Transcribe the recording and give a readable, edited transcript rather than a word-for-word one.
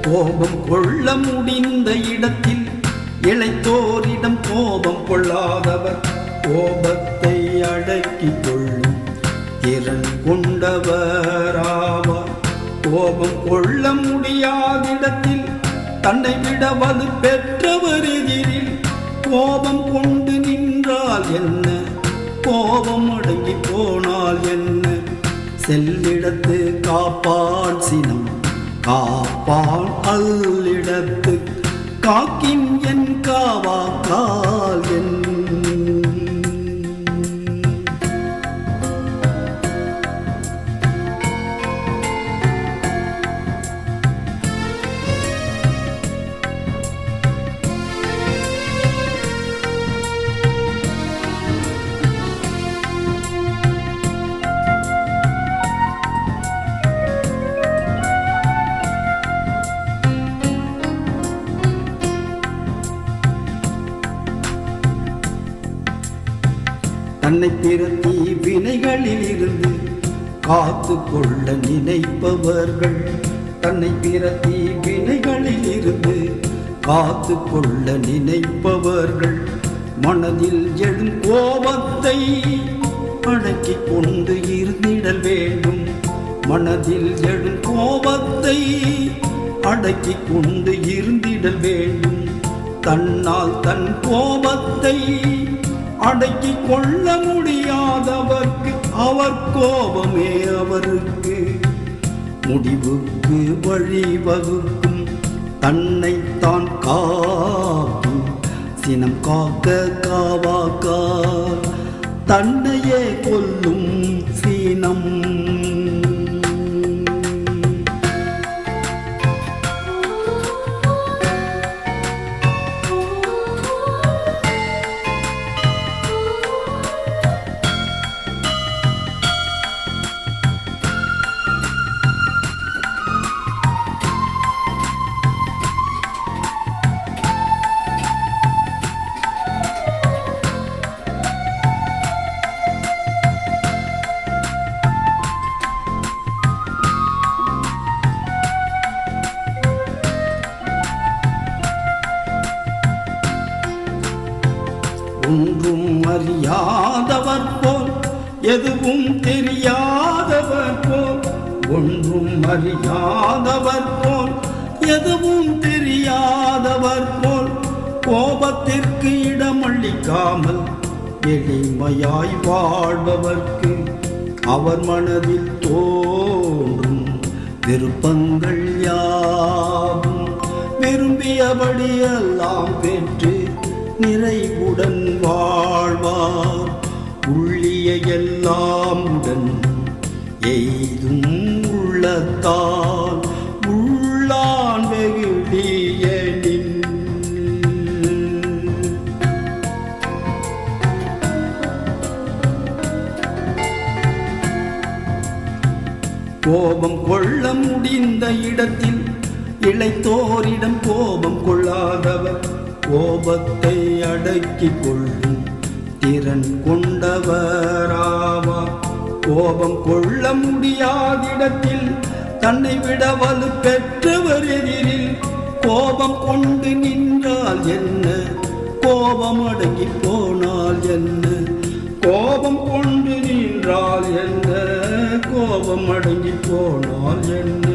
கோபம் கொள்ள முடிந்த இடத்தில் இளைத்தோரிடம் கோபம் கொள்ளாதவர் கோபத்தை அடக்கிக் கொள்ளும் திறன் கொண்டவராவார். கோபம் கொள்ள முடியாதிடத்தில் தன்னை விட வலு பெற்றவர் எதிரில் கோபம் கொண்டு நின்றால் என்ன, கோபம் அடங்கி போனால் என்ன. செல்லிடத்து காப்பான் சினம் காப்பான் அல்லிடத்து காக்கின் என் காவாக்கால் என். தன்னை பிறத்தி வினைகளில் இருந்து காத்து கொள்ள நினைப்பவர்கள் தன்னை பிறத்தி வினைகளில் இருந்து காத்து கொள்ள நினைப்பவர்கள் மனதில் எழும் கோபத்தை அடக்கிக் கொண்டு இருந்திடல் வேண்டும். மனதில் எழும் கோபத்தை அடக்கிக் கொண்டு இருந்திடல் வேண்டும். தன்னால் தன் கோபத்தை அடக்கிக் கொள்ள முடியாதவர்க்கு அவர் கோபமே அவருக்கு முடிவுக்கு வழிவகுக்கும். தன்னைத்தான் காக்கும் சினம் காக்க காவாக்கா தன்னையே கொல்லும் சீனம். ஒன்றும் அறியாதவர் போல் எதுவும் தெரியாதவர் போல் ஒன்றும் அறியாதவர் போல் எதுவும் தெரியாதவர் போல் கோபத்திற்கு இடமளிக்காமல் எளிமையாய் வாழ்பவர்க்கு அவர் மனதில் தோன்றும் விருப்பங்கள் யாவும் விரும்பியபடி எல்லாம் பெற்று நிறைவுடன் வாழ்வார். உள்ளிய எல்லாம் உடன் எய்தும் உள்ளத்தால் உள்ளான் வெகுளியனின். கோபம் கொள்ள முடிந்த இடத்தில் இளைத்தோரிடம் கோபம் கொள்ளாதவர் கோபத்தை அடக்கிக் கொள்ளும் திறன் கொண்டவராவார். கோபம் கொள்ள முடியாதிடத்தில் தன்னை விட வலு பெற்றவர் எதிரில் கோபம் கொண்டு நின்றால் என்ன, கோபம் அடங்கி போனால் என்ன. கோபம் கொண்டு நின்றால் என்ன, கோபம் அடங்கி போனால் என்ன.